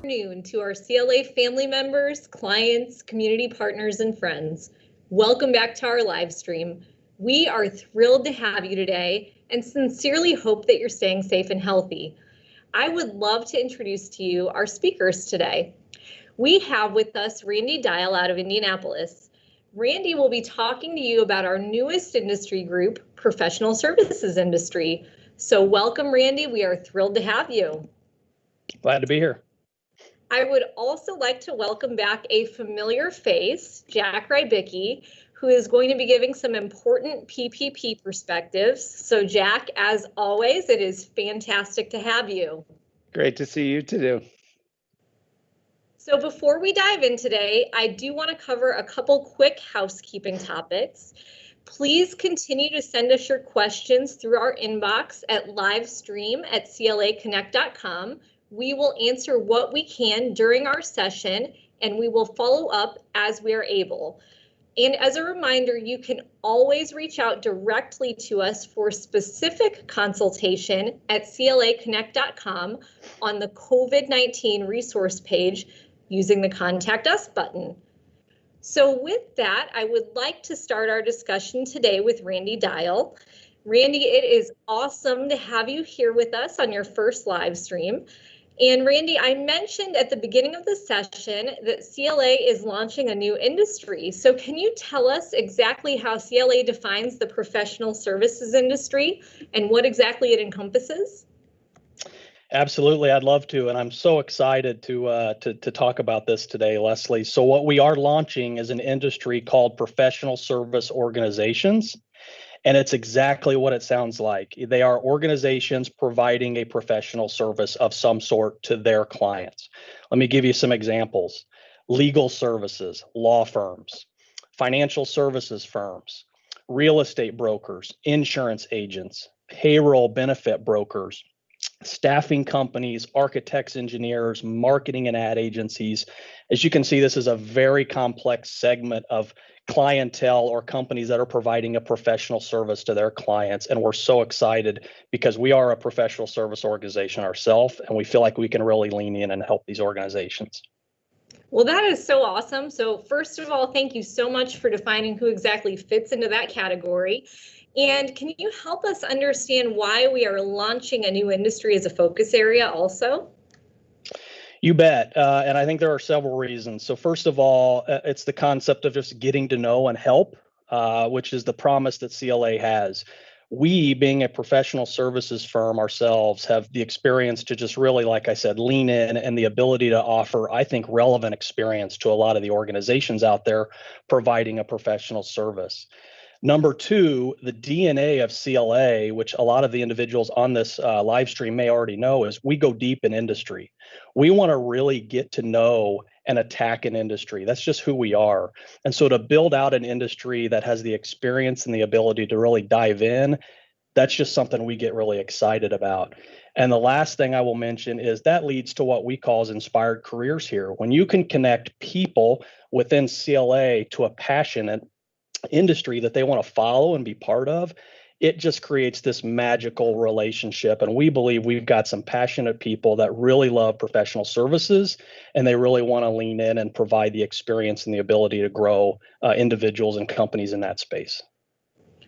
afternoon to our CLA family members, clients, community partners, and friends. Welcome back to our live stream. We are thrilled to have you today and sincerely hope that you're staying safe and healthy. I would love to introduce to you our speakers today. We have with us Randy Dial out of Indianapolis. Randy will be talking to you about our newest industry group, professional services industry. So welcome, Randy. We are thrilled to have you. Glad to be here. I would also like to welcome back a familiar face, Jack Rybicki, who is going to be giving some important PPP perspectives. So Jack, as always, it is fantastic to have you. Great to see you too. So before we dive in today, I do want to cover a couple quick housekeeping topics. Please continue to send us your questions through our inbox at livestream@claconnect.com. We will answer what we can during our session, and we will follow up as we are able. And as a reminder, you can always reach out directly to us for specific consultation at claconnect.com on the COVID-19 resource page using the Contact Us button. So with that, I would like to start our discussion today with Randy Dial. Randy, it is awesome to have you here with us on your first live stream. And Randy, I mentioned at the beginning of the session that CLA is launching a new industry. So can you tell us exactly how CLA defines the professional services industry and what exactly it encompasses? Absolutely, I'd love to, and I'm so excited to talk about this today, Leslie. So what we are launching is an industry called professional service organizations. And it's exactly what it sounds like. They are organizations providing a professional service of some sort to their clients. Let me give you some examples. Legal services, law firms, financial services firms, real estate brokers, insurance agents, payroll benefit brokers, staffing companies, architects, engineers, marketing and ad agencies. As you can see, this is a very complex segment of clientele or companies that are providing a professional service to their clients. And we're so excited because we are a professional service organization ourselves, and we feel like we can really lean in and help these organizations. Well, that is so awesome. So first of all, thank you so much for defining who exactly fits into that category. And can you help us understand why we are launching a new industry as a focus area also? You bet. And I think there are several reasons. So first of all, it's the concept of just getting to know and help, which is the promise that CLA has. We, being a professional services firm ourselves, have the experience to just really, like I said, lean in and the ability to offer, I think, relevant experience to a lot of the organizations out there providing a professional service. Number two, the DNA of CLA, which a lot of the individuals on this live stream may already know, is we go deep in industry. We want to really get to know and attack an industry. That's just who we are. And so to build out an industry that has the experience and the ability to really dive in, that's just something we get really excited about. And the last thing I will mention is that leads to what we call as inspired careers here. When you can connect people within CLA to a passionate industry that they want to follow and be part of, it just creates this magical relationship. And we believe we've got some passionate people that really love professional services, and they really want to lean in and provide the experience and the ability to grow individuals and companies in that space.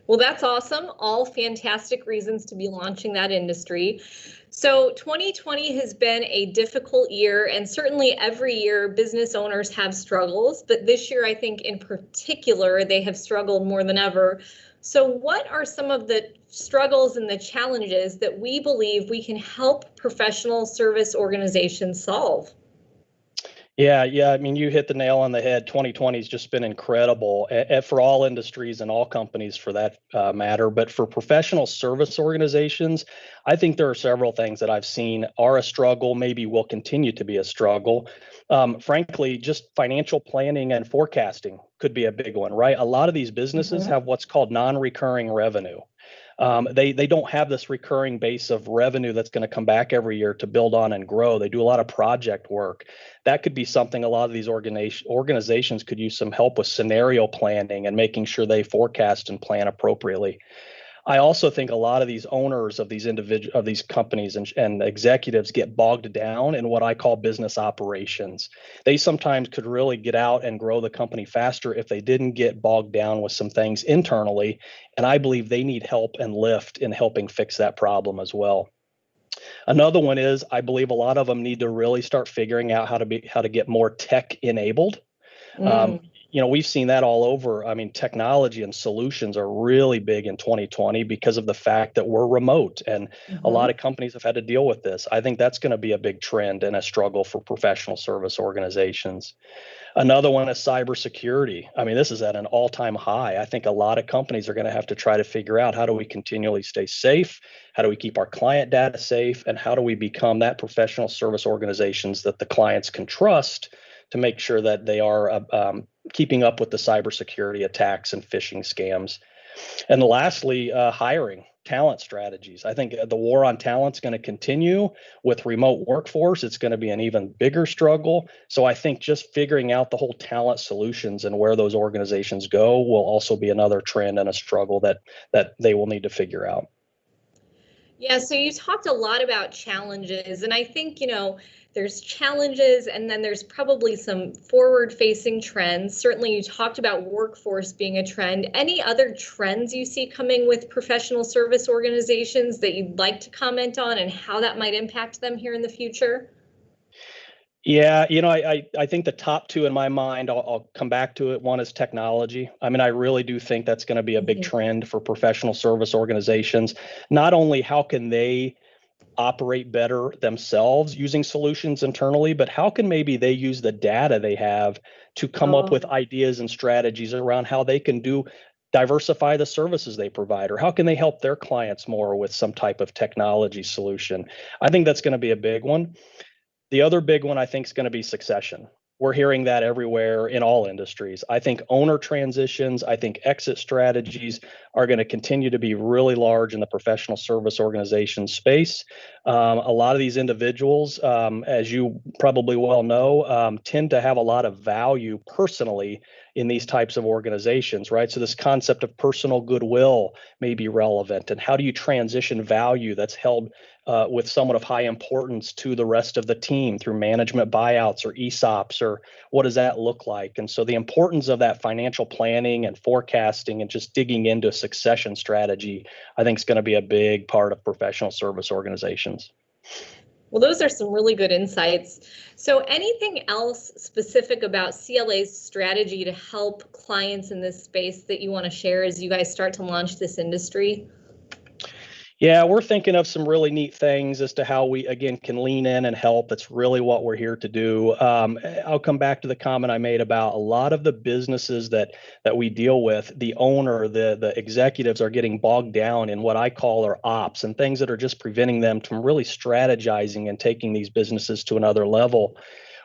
Well, that's awesome. All fantastic reasons to be launching that industry. So 2020 has been a difficult year, and certainly every year business owners have struggles, but this year I think in particular they have struggled more than ever. So what are some of the struggles and the challenges that we believe we can help professional service organizations solve? Yeah. I mean, you hit the nail on the head. 2020 has just been incredible for all industries and all companies for that matter. But for professional service organizations, I think there are several things that I've seen are a struggle, maybe will continue to be a struggle. Frankly, just financial planning and forecasting could be a big one, right? A lot of these businesses have what's called non-recurring revenue. They don't have this recurring base of revenue that's going to come back every year to build on and grow. They do a lot of project work. That could be something a lot of these organizations could use some help with scenario planning and making sure they forecast and plan appropriately. I also think a lot of these owners of these companies and executives get bogged down in what I call business operations. They sometimes could really get out and grow the company faster if they didn't get bogged down with some things internally. And I believe they need help and lift in helping fix that problem as well. Another one is I believe a lot of them need to really start figuring out how to get more tech enabled. Um, Mm. we've seen that all over. I mean, technology and solutions are really big in 2020 because of the fact that we're remote, and a lot Mhm. of companies have had to deal with this. I think that's going to be a big trend and a struggle for professional service organizations. Another one is cybersecurity. I mean, this is at an all-time high. I think a lot of companies are going to have to try to figure out, how do we continually stay safe? How do we keep our client data safe? And how do we become that professional service organizations that the clients can trust to make sure that they are keeping up with the cybersecurity attacks and phishing scams? And lastly, hiring talent strategies. I think the war on talent is going to continue with remote workforce. It's going to be an even bigger struggle. So I think just figuring out the whole talent solutions and where those organizations go will also be another trend and a struggle that they will need to figure out. Yeah, so you talked a lot about challenges, and I think, there's challenges and then there's probably some forward-facing trends. Certainly, you talked about workforce being a trend. Any other trends you see coming with professional service organizations that you'd like to comment on and how that might impact them here in the future? Yeah, I think the top two in my mind, I'll come back to it. One is technology. I mean, I really do think that's going to be a big Mhm. trend for professional service organizations. Not only how can they operate better themselves using solutions internally, but how can maybe they use the data they have to come up with Oh, ideas and strategies around how they can diversify the services they provide, or how can they help their clients more with some type of technology solution? I think that's going to be a big one. The other big one I think is going to be succession. We're hearing that everywhere in all industries. I think owner transitions, I think exit strategies are going to continue to be really large in the professional service organization space. A lot of these individuals, as you probably well know, tend to have a lot of value personally in these types of organizations, right? So this concept of personal goodwill may be relevant. And how do you transition value that's held with someone of high importance to the rest of the team through management buyouts or ESOPs, or what does that look like? And so the importance of that financial planning and forecasting and just digging into succession strategy, I think is going to be a big part of professional service organizations. well, those are some really good insights. So, anything else specific about CLA's strategy to help clients in this space that you want to share as you guys start to launch this industry? Yeah, we're thinking of some really neat things as to how we, again, can lean in and help. That's really what we're here to do. I'll come back to the comment I made about a lot of the businesses that we deal with. The owner, the executives are getting bogged down in what I call our ops and things that are just preventing them from really strategizing and taking these businesses to another level.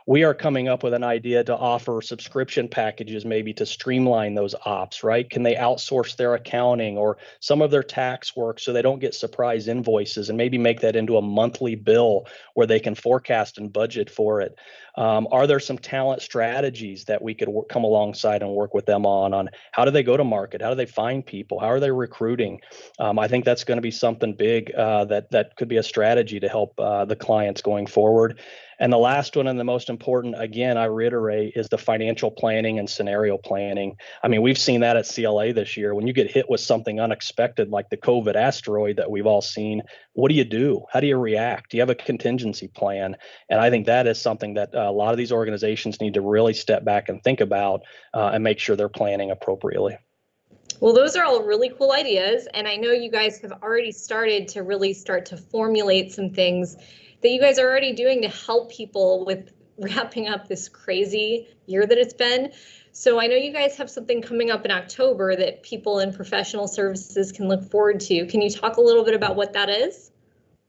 We are coming up with an idea to offer subscription packages maybe to streamline those ops, right? Can they outsource their accounting or some of their tax work so they don't get surprise invoices, and maybe make that into a monthly bill where they can forecast and budget for it? Are there some talent strategies that we could come alongside and work with them on how do they go to market? How do they find people? How are they recruiting? I think that's going to be something big that could be a strategy to help the clients going forward. And the last one, and the most important, again, I reiterate, is the financial planning and scenario planning. I mean, we've seen that at CLA this year. When you get hit with something unexpected like the COVID asteroid that we've all seen, what do you do? How do you react? Do you have a contingency plan? And I think that is something that a lot of these organizations need to really step back and think about and make sure they're planning appropriately. Well, those are all really cool ideas. And I know you guys have already started to really start to formulate some things that you guys are already doing to help people with wrapping up this crazy year that it's been. So I know you guys have something coming up in October that people in professional services can look forward to. Can you talk a little bit about what that is?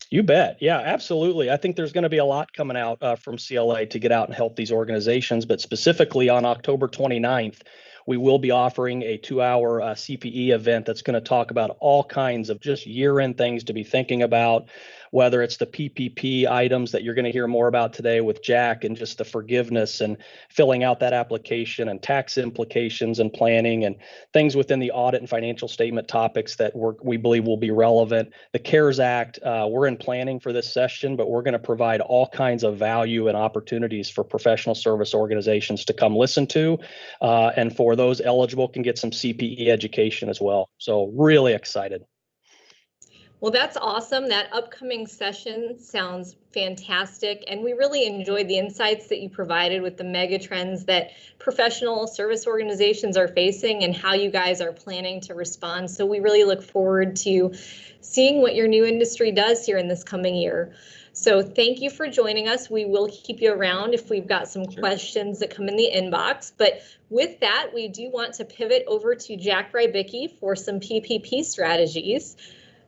You bet. Yeah, absolutely. I think there's going to be a lot coming out from CLA to get out and help these organizations. But specifically on October 29th, we will be offering a 2 hour CPE event that's going to talk about all kinds of just year end things to be thinking about. whether it's the PPP items that you're going to hear more about today with Jack, and just the forgiveness and filling out that application, and tax implications and planning, and things within the audit and financial statement topics that we believe will be relevant. The CARES Act, we're in planning for this session, but we're going to provide all kinds of value and opportunities for professional service organizations to come listen to, and for those eligible can get some CPE education as well. So really excited. Well, that's awesome. That upcoming session sounds fantastic. And we really enjoyed the insights that you provided with the mega trends that professional service organizations are facing and how you guys are planning to respond. So we really look forward to seeing what your new industry does here in this coming year. So thank you for joining us. We will keep you around if we've got some questions that come in the inbox. But with that, we do want to pivot over to Jack Rybicki for some PPP strategies.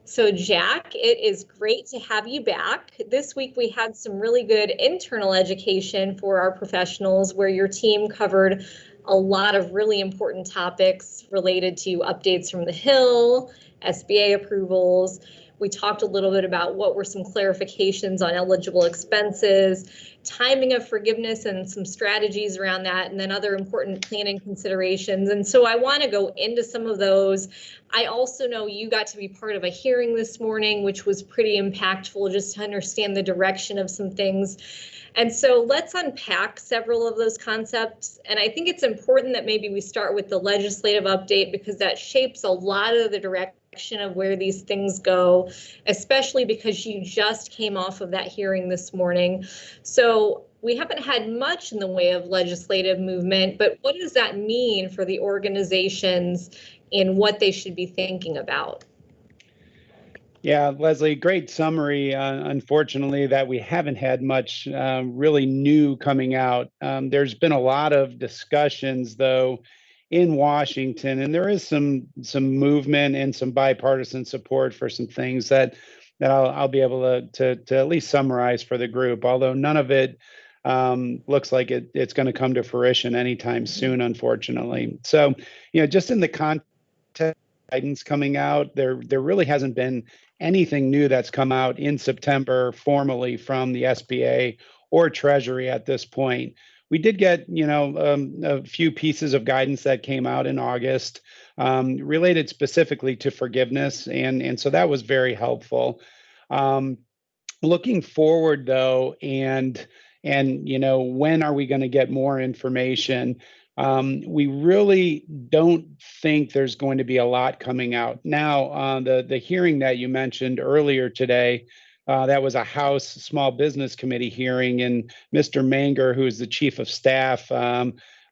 So Jack, it is great to have you back. This week we had some really good internal education for our professionals where your team covered a lot of really important topics related to updates from the Hill, SBA approvals. We talked a little bit about what were some clarifications on eligible expenses, timing of forgiveness and some strategies around that, and then other important planning considerations. And so I want to go into some of those. I also know you got to be part of a hearing this morning, which was pretty impactful just to understand the direction of some things. And so let's unpack several of those concepts. And I think it's important that maybe we start with the legislative update because that shapes a lot of the direction of where these things go, especially because you just came off of that hearing this morning. So we haven't had much in the way of legislative movement, but what does that mean for the organizations and what they should be thinking about? Yeah, Leslie, great summary. Unfortunately, that we haven't had much really new coming out. There's been a lot of discussions, though, in Washington, and there is some movement and some bipartisan support for some things that I'll be able to at least summarize for the group. Although none of it looks like it's going to come to fruition anytime soon, unfortunately. So, just in the context of guidance coming out, there really hasn't been anything new that's come out in September formally from the SBA or Treasury at this point. We did get, a few pieces of guidance that came out in August related specifically to forgiveness, and so that was very helpful. Looking forward, though, and when are we going to get more information? We really don't think there's going to be a lot coming out. Now, the hearing that you mentioned earlier today, that was a House Small Business Committee hearing, and Mr. Manger, who is the chief of staff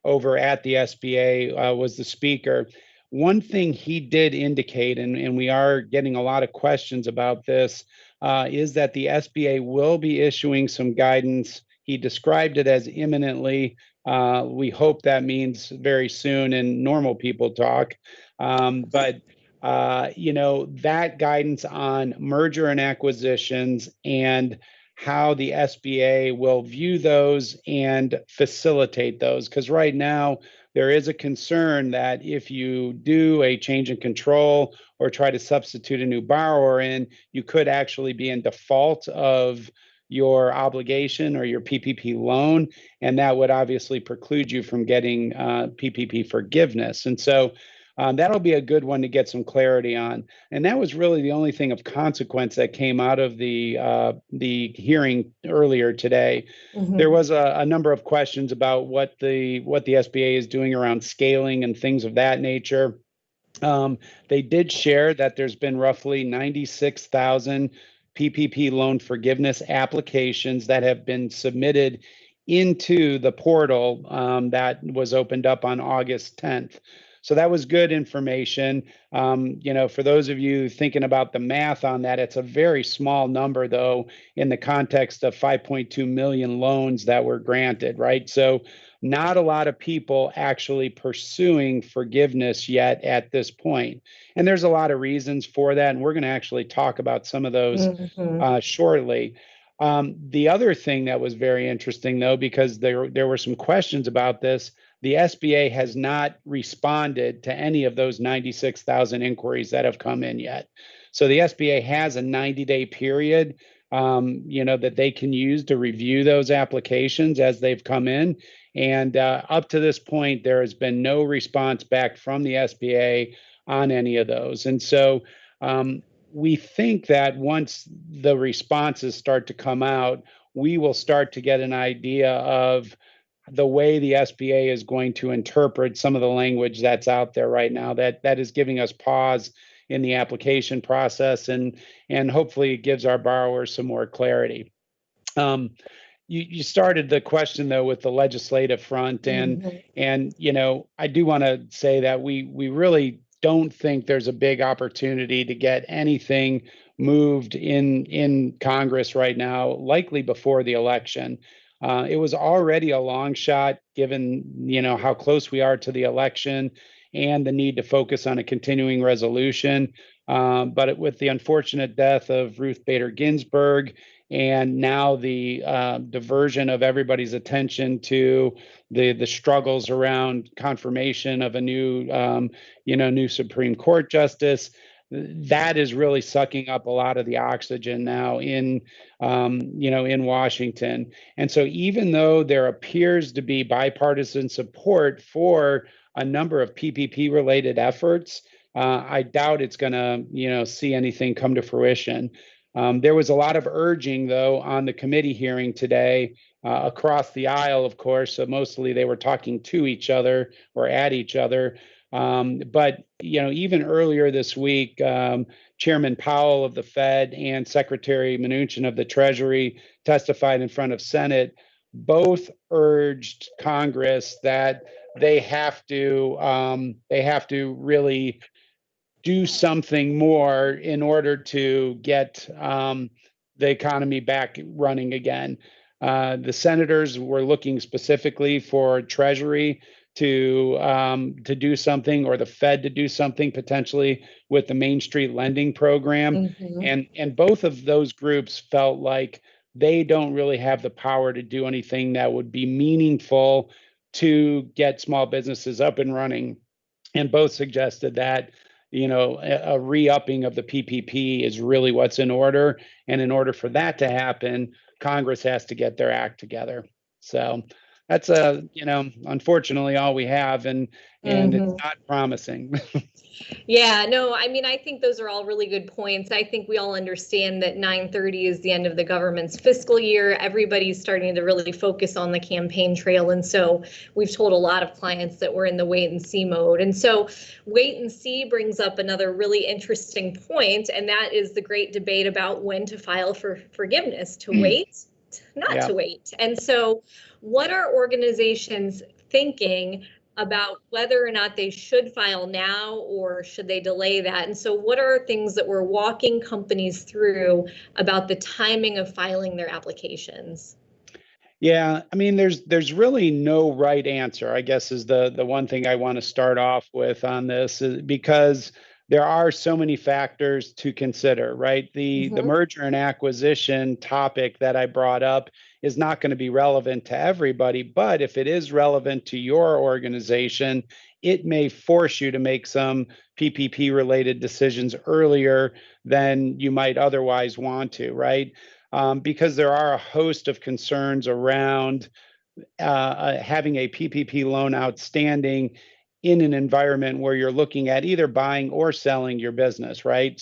over at the SBA, was the speaker. One thing he did indicate, and we are getting a lot of questions about this, is that the SBA will be issuing some guidance. He described it as imminently. We hope that means very soon in normal people talk. But that guidance on merger and acquisitions and how the SBA will view those and facilitate those. Because right now, there is a concern that if you do a change in control or try to substitute a new borrower in, you could actually be in default of your obligation or your PPP loan, and that would obviously preclude you from getting PPP forgiveness. And so that'll be a good one to get some clarity on. And that was really the only thing of consequence that came out of the hearing earlier today. Mm-hmm. There was a number of questions about what the SBA is doing around scaling and things of that nature. They did share that there's been roughly 96,000 PPP loan forgiveness applications that have been submitted into the portal that was opened up on August 10th. So that was good information. For those of you thinking about the math on that, it's a very small number, though, in the context of 5.2 million loans that were granted, right? So not a lot of people actually pursuing forgiveness yet at this point. And there's a lot of reasons for that, and we're going to actually talk about some of those shortly. The other thing that was very interesting, though, because there were some questions about this, the SBA has not responded to any of those 96,000 inquiries that have come in yet. So the SBA has a 90-day period that they can use to review those applications as they've come in. And up to this point, there has been no response back from the SBA on any of those. And so we think that once the responses start to come out, we will start to get an idea of the way the SBA is going to interpret some of the language that's out there right now that is giving us pause in the application process, and hopefully it gives our borrowers some more clarity. You started the question though with the legislative front, and I do want to say that we really don't think there's a big opportunity to get anything moved in Congress right now, likely before the election. It was already a long shot given, how close we are to the election and the need to focus on a continuing resolution. But with the unfortunate death of Ruth Bader Ginsburg, and now the diversion of everybody's attention to the struggles around confirmation of a new Supreme Court justice, that is really sucking up a lot of the oxygen now in Washington. And so even though there appears to be bipartisan support for a number of PPP related efforts, I doubt it's going to, see anything come to fruition. There was a lot of urging, though, on the committee hearing today across the aisle, of course. So mostly they were talking to each other or at each other. But even earlier this week, Chairman Powell of the Fed and Secretary Mnuchin of the Treasury testified in front of Senate. Both urged Congress that they have to really do something more in order to get the economy back running again. The senators were looking specifically for Treasury to do something, or the Fed to do something potentially with the Main Street lending program. And both of those groups felt like they don't really have the power to do anything that would be meaningful to get small businesses up and running. And both suggested that a re-upping of the PPP is really what's in order. And in order for that to happen, Congress has to get their act together. So that's unfortunately all we have, and it's not promising. Yeah, no, I mean, I think those are all really good points. I think we all understand that 9/30 is the end of the government's fiscal year. Everybody's starting to really focus on the campaign trail. And so we've told a lot of clients that we're in the wait and see mode. And so wait and see brings up another really interesting point, and that is the great debate about when to file for forgiveness, to wait, not to wait. And so what are organizations thinking about whether or not they should file now, or should they delay that? And so what are things that we're walking companies through about the timing of filing their applications? Yeah, I mean, there's really no right answer, I guess, is the one thing I want to start off with on this, because there are so many factors to consider, right? The merger and acquisition topic that I brought up is not going to be relevant to everybody, but if it is relevant to your organization, it may force you to make some PPP related decisions earlier than you might otherwise want to, right? Because there are a host of concerns around having a PPP loan outstanding in an environment where you're looking at either buying or selling your business, right?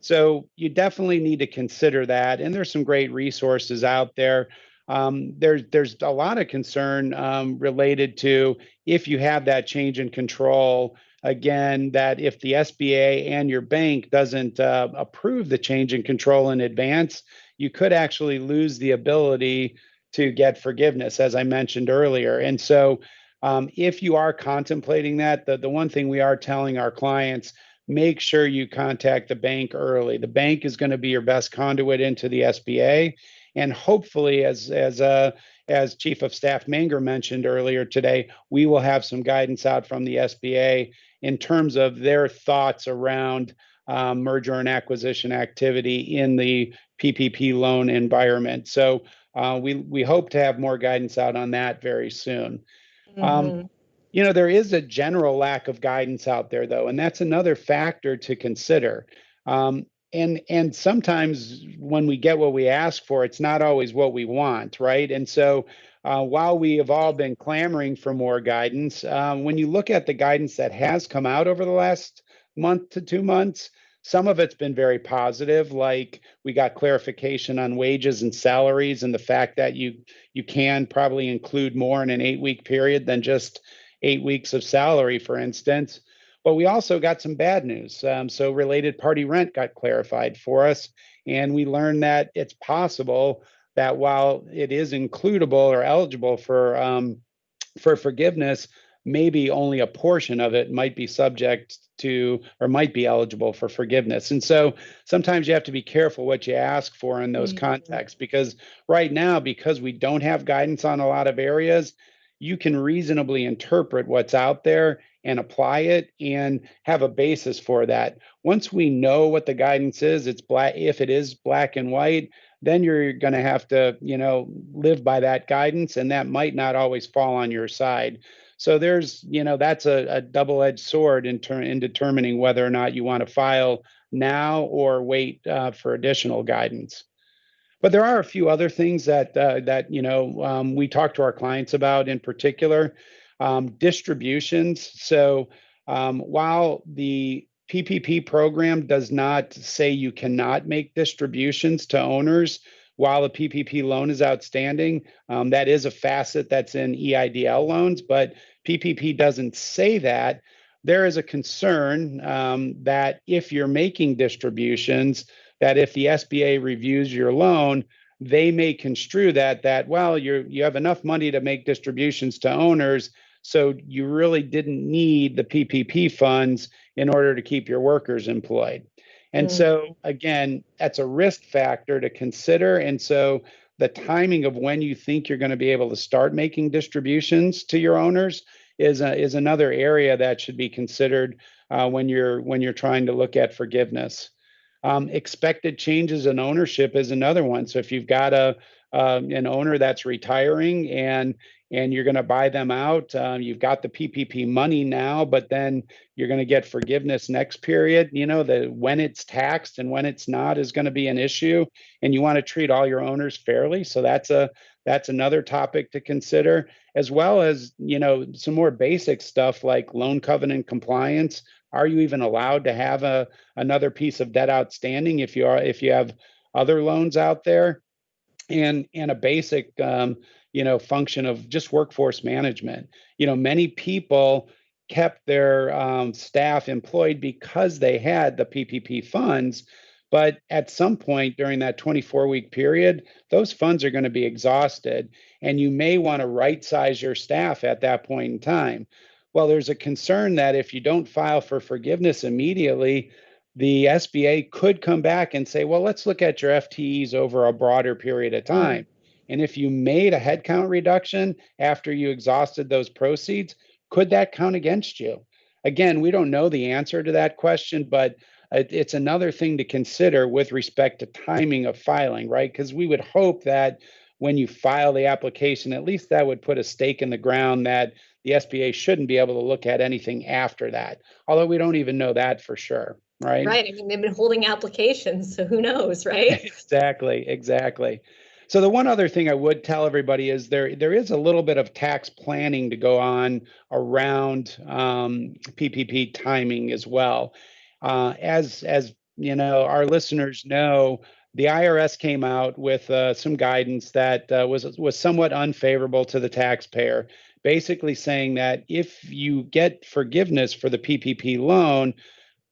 So you definitely need to consider that. And there's some great resources out there. There's a lot of concern related to if you have that change in control, again, that if the SBA and your bank doesn't approve the change in control in advance, you could actually lose the ability to get forgiveness, as I mentioned earlier. And so if you are contemplating that, the one thing we are telling our clients, make sure you contact the bank early. The bank is going to be your best conduit into the SBA. And hopefully, as Chief of Staff Menger mentioned earlier today, we will have some guidance out from the SBA in terms of their thoughts around merger and acquisition activity in the PPP loan environment. So we hope to have more guidance out on that very soon. There is a general lack of guidance out there, though, and that's another factor to consider. and sometimes when we get what we ask for, it's not always what we want, right? And so while we have all been clamoring for more guidance, when you look at the guidance that has come out over the last month to 2 months, some of it's been very positive, like we got clarification on wages and salaries and the fact that you can probably include more in an 8-week period than just 8 weeks of salary, for instance. But we also got some bad news. So related party rent got clarified for us, and we learned that it's possible that while it is includable or eligible for forgiveness, maybe only a portion of it might be subject to or might be eligible for forgiveness. And so sometimes you have to be careful what you ask for in those contexts, because right now, because we don't have guidance on a lot of areas, you can reasonably interpret what's out there and apply it and have a basis for that. Once we know what the guidance is, it's black. If it is black and white, then you're going to have to, live by that guidance, and that might not always fall on your side. So there's, that's a double-edged sword in determining whether or not you want to file now or wait for additional guidance. But there are a few other things that we talk to our clients about, in particular, distributions. So while the PPP program does not say you cannot make distributions to owners while a PPP loan is outstanding, that is a facet that's in EIDL loans, but PPP doesn't say that. There is a concern that if you're making distributions, that if the SBA reviews your loan, they may construe that well, you have enough money to make distributions to owners, so you really didn't need the PPP funds in order to keep your workers employed. And so again, that's a risk factor to consider. And so the timing of when you think you're going to be able to start making distributions to your owners is another area that should be considered when you're trying to look at forgiveness. Expected changes in ownership is another one. So if you've got an owner that's retiring and you're going to buy them out, you've got the PPP money now, but then you're going to get forgiveness next period. When it's taxed and when it's not is going to be an issue, and you want to treat all your owners fairly. So that's another topic to consider, as well as some more basic stuff like loan covenant compliance. Are you even allowed to have another piece of debt outstanding if you have other loans out there? And a basic function of just workforce management. Many people kept their staff employed because they had the PPP funds, but at some point during that 24-week period, those funds are going to be exhausted, and you may want to right-size your staff at that point in time. Well, there's a concern that if you don't file for forgiveness immediately, the SBA could come back and say, well, let's look at your FTEs over a broader period of time. And if you made a headcount reduction after you exhausted those proceeds, could that count against you? Again, we don't know the answer to that question, but it's another thing to consider with respect to timing of filing, right? Because we would hope that when you file the application, at least that would put a stake in the ground that the SBA shouldn't be able to look at anything after that, although we don't even know that for sure. Right. Right. I mean, they've been holding applications, so who knows, right? Exactly. So the one other thing I would tell everybody is there is a little bit of tax planning to go on around PPP timing as well. As our listeners know, the IRS came out with some guidance that was somewhat unfavorable to the taxpayer, basically saying that if you get forgiveness for the PPP loan,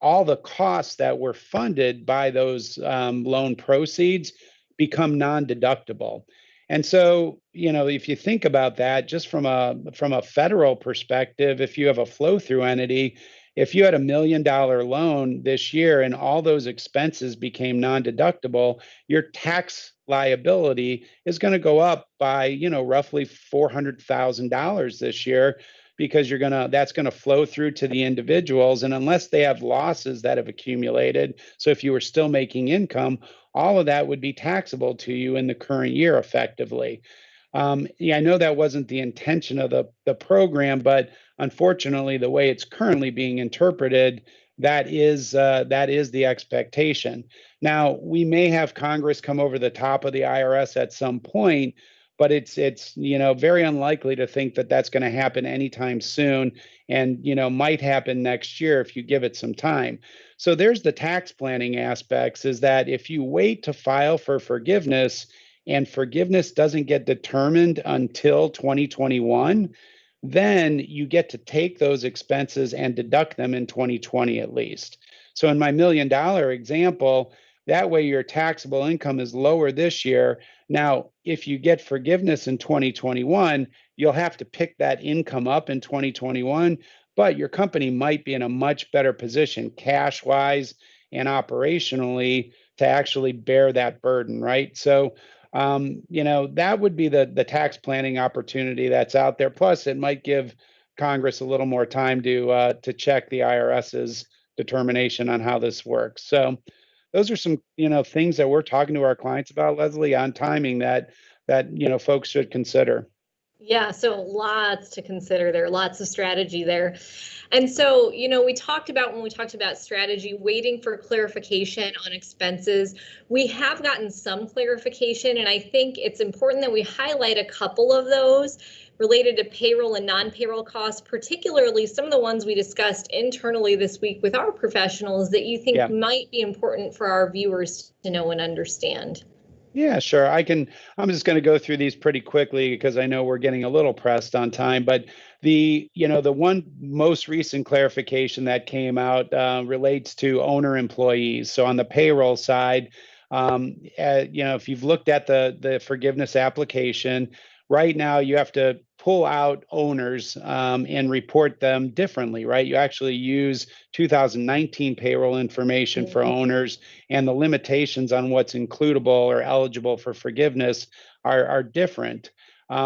all the costs that were funded by those loan proceeds become non-deductible. And so, if you think about that, just from a federal perspective, if you have a flow-through entity, if you had $1 million loan this year and all those expenses became non-deductible, your tax liability is going to go up by, roughly $400,000 this year, because that's going to flow through to the individuals. And unless they have losses that have accumulated, so if you were still making income, all of that would be taxable to you in the current year effectively. I know that wasn't the intention of the program, but unfortunately, the way it's currently being interpreted, that is the expectation. Now, we may have Congress come over the top of the IRS at some point, but it's very unlikely to think that that's going to happen anytime soon, and might happen next year if you give it some time. So there's the tax planning aspects, is that if you wait to file for forgiveness and forgiveness doesn't get determined until 2021, then you get to take those expenses and deduct them in 2020 at least. So in my $1 million example, that way your taxable income is lower this year. Now, if you get forgiveness in 2021, you'll have to pick that income up in 2021, but your company might be in a much better position cash-wise and operationally to actually bear that burden, right? So that would be the tax planning opportunity that's out there. Plus, it might give Congress a little more time to check the IRS's determination on how this works. So those are some things that we're talking to our clients about, Leslie, on timing that folks should consider. Yeah, so lots to consider there, lots of strategy there. And so, we talked about, when we talked about strategy, waiting for clarification on expenses. We have gotten some clarification, and I think it's important that we highlight a couple of those related to payroll and non-payroll costs, particularly some of the ones we discussed internally this week with our professionals that you think might be important for our viewers to know and understand. Yeah, sure. I'm just going to go through these pretty quickly because I know we're getting a little pressed on time, but the one most recent clarification that came out relates to owner employees. So on the payroll side, if you've looked at the forgiveness application, right now you have to pull out owners and report them differently, right? You actually use 2019 payroll information for owners, and the limitations on what's includable or eligible for forgiveness are different.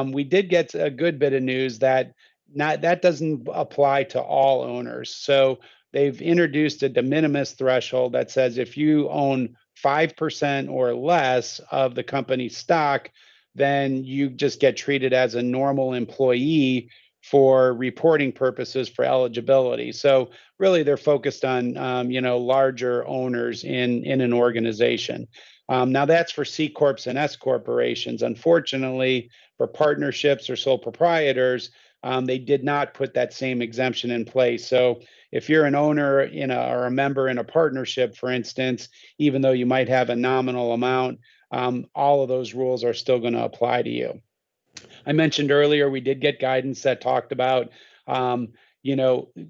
We did get a good bit of news that that doesn't apply to all owners. So they've introduced a de minimis threshold that says if you own 5% or less of the company's stock, then you just get treated as a normal employee for reporting purposes for eligibility. So really, they're focused on larger owners in an organization. Now that's for C corps and S corporations. Unfortunately, for partnerships or sole proprietors, they did not put that same exemption in place. So if you're an owner or a member in a partnership, for instance, even though you might have a nominal amount, all of those rules are still going to apply to you. I mentioned earlier, we did get guidance that talked about,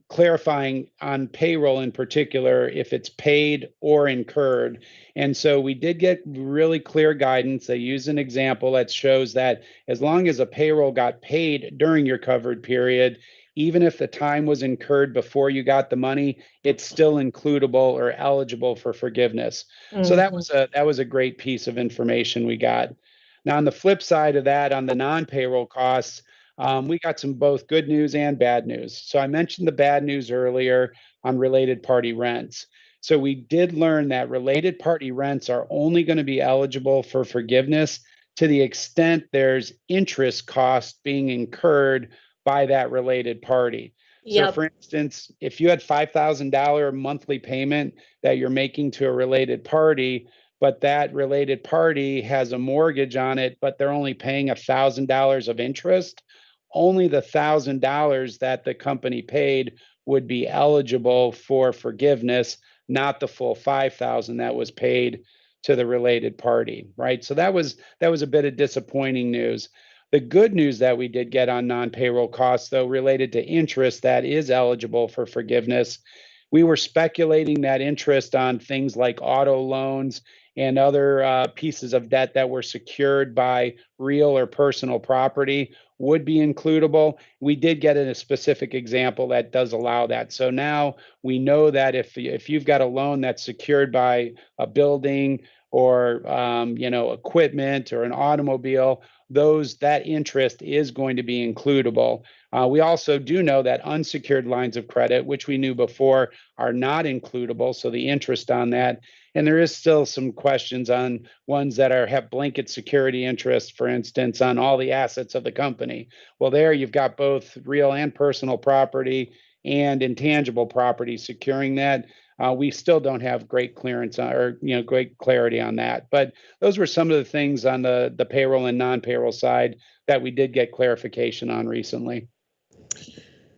clarifying on payroll in particular, if it's paid or incurred. And so we did get really clear guidance. They use an example that shows that as long as a payroll got paid during your covered period, even if the time was incurred before you got the money, it's still includable or eligible for forgiveness. So that was a great piece of information we got. Now, on the flip side of that, on the non-payroll costs, we got some both good news and bad news. So I mentioned the bad news earlier on related party rents. So we did learn that related party rents are only going to be eligible for forgiveness to the extent there's interest costs being incurred by that related party. So for instance, if you had $5,000 monthly payment that you're making to a related party, but that related party has a mortgage on it, but they're only paying $1,000 of interest, only the $1,000 that the company paid would be eligible for forgiveness, not the full $5,000 that was paid to the related party, right? So that was a bit of disappointing news. The good news that we did get on non-payroll costs, though, related to interest that is eligible for forgiveness. We were speculating that interest on things like auto loans and other pieces of debt that were secured by real or personal property would be includable. We did get a specific example that does allow that. So now we know that if you've got a loan that's secured by a building or equipment or an automobile, that interest is going to be includable. We also do know that unsecured lines of credit, which we knew before, are not includable, so the interest on that. And there is still some questions on ones that have blanket security interest, for instance, on all the assets of the company. Well, there you've got both real and personal property, and intangible property securing that. We still don't have great clearance or great clarity on that. But those were some of the things on the payroll and non-payroll side that we did get clarification on recently.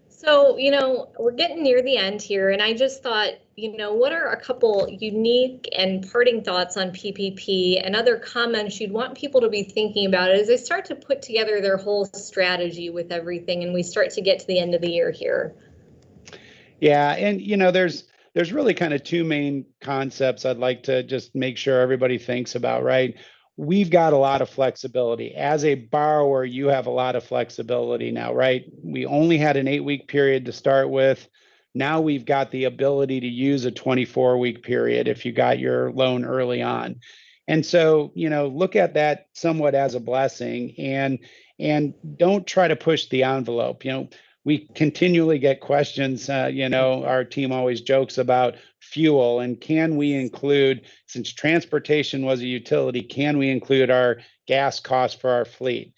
So, we're getting near the end here, and I just thought, what are a couple unique and parting thoughts on PPP and other comments you'd want people to be thinking about as they start to put together their whole strategy with everything and we start to get to the end of the year here? Yeah, and there's really kind of two main concepts I'd like to just make sure everybody thinks about, right? We've got a lot of flexibility. As a borrower, you have a lot of flexibility now, right? We only had an 8-week period to start with. Now we've got the ability to use a 24-week period if you got your loan early on. And so, look at that somewhat as a blessing and don't try to push the envelope. We continually get questions. Our team always jokes about fuel and can we include, since transportation was a utility, can we include our gas cost for our fleet?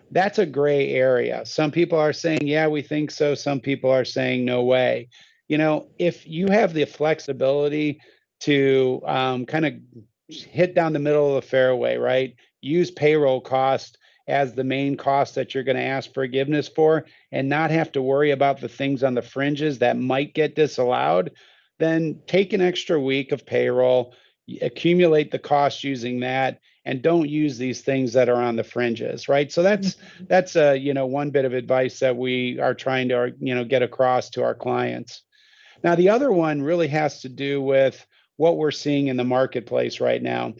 That's a gray area. Some people are saying, yeah, we think so. Some people are saying, no way. If you have the flexibility to kind of hit down the middle of the fairway, right? Use payroll cost as the main cost that you're going to ask forgiveness for and not have to worry about the things on the fringes that might get disallowed, then take an extra week of payroll, accumulate the cost using that, and don't use these things that are on the fringes, right? So that's one bit of advice that we are trying to get across to our clients. Now, the other one really has to do with what we're seeing in the marketplace right now.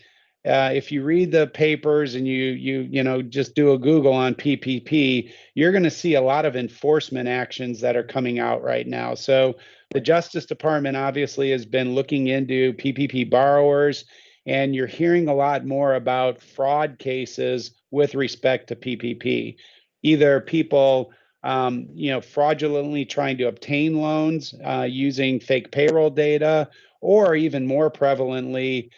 If you read the papers and you just do a Google on PPP, you're going to see a lot of enforcement actions that are coming out right now. So the Justice Department obviously has been looking into PPP borrowers, and you're hearing a lot more about fraud cases with respect to PPP. Either people fraudulently trying to obtain loans using fake payroll data, or even more prevalently,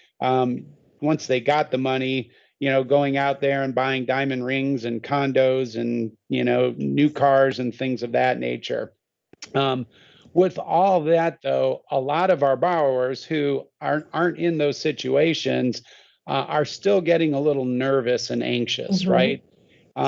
once they got the money, going out there and buying diamond rings and condos and, new cars and things of that nature. With all that, though, a lot of our borrowers who aren't in those situations are still getting a little nervous and anxious, right?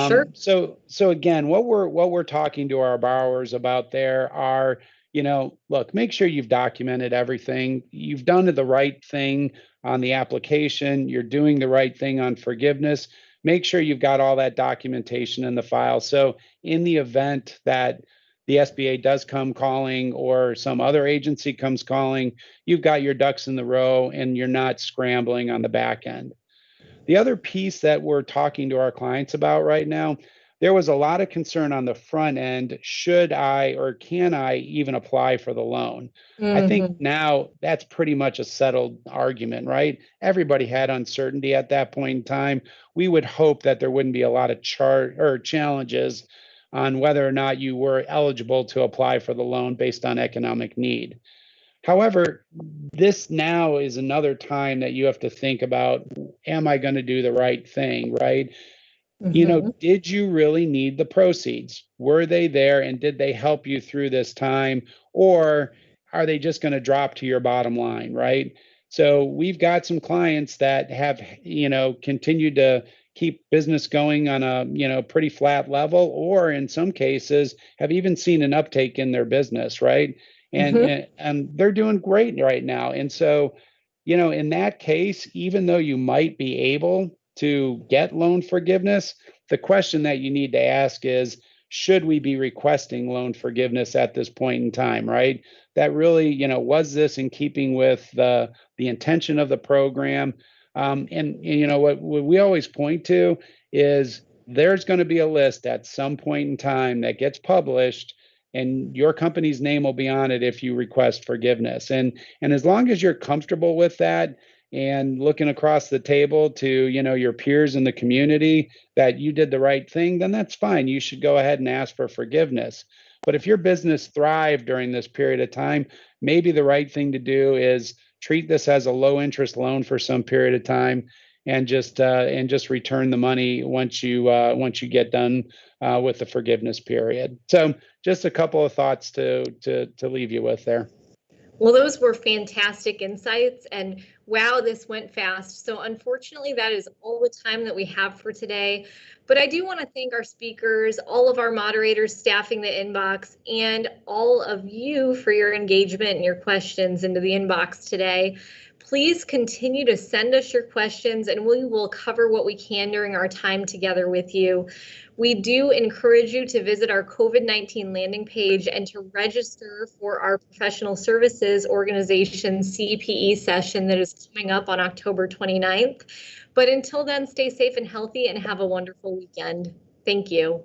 Sure. So again, what we're talking to our borrowers about there are, look, make sure you've documented everything. You've done the right thing on the application. You're doing the right thing on forgiveness. Make sure you've got all that documentation in the file. So in the event that the SBA does come calling or some other agency comes calling, you've got your ducks in the row and you're not scrambling on the back end. The other piece that we're talking to our clients about right now, there was a lot of concern on the front end. Should I or can I even apply for the loan? I think now that's pretty much a settled argument, right? Everybody had uncertainty at that point in time. We would hope that there wouldn't be a lot of challenges on whether or not you were eligible to apply for the loan based on economic need. However, this now is another time that you have to think about, am I going to do the right thing, right? Did you really need the proceeds? Were they there and did they help you through this time? Or are they just going to drop to your bottom line, right? So we've got some clients that have, continued to keep business going on a, pretty flat level, or in some cases have even seen an uptake in their business, right? And they're doing great right now. And so, in that case, even though you might be able to get loan forgiveness, the question that you need to ask is, should we be requesting loan forgiveness at this point in time, right? That really, was this in keeping with the intention of the program? And what we always point to is there's going to be a list at some point in time that gets published, and your company's name will be on it if you request forgiveness. And as long as you're comfortable with that and looking across the table to, your peers in the community that you did the right thing, then that's fine. You should go ahead and ask for forgiveness. But if your business thrived during this period of time, maybe the right thing to do is treat this as a low interest loan for some period of time. and just return the money once you get done with the forgiveness period. So just a couple of thoughts to leave you with there. Well, those were fantastic insights, and wow, this went fast. So unfortunately, that is all the time that we have for today. But I do want to thank our speakers, all of our moderators staffing the inbox, and all of you for your engagement and your questions into the inbox today. Please continue to send us your questions, and we will cover what we can during our time together with you. We do encourage you to visit our COVID-19 landing page and to register for our professional services organization CPE session that is coming up on October 29th. But until then, stay safe and healthy and have a wonderful weekend. Thank you.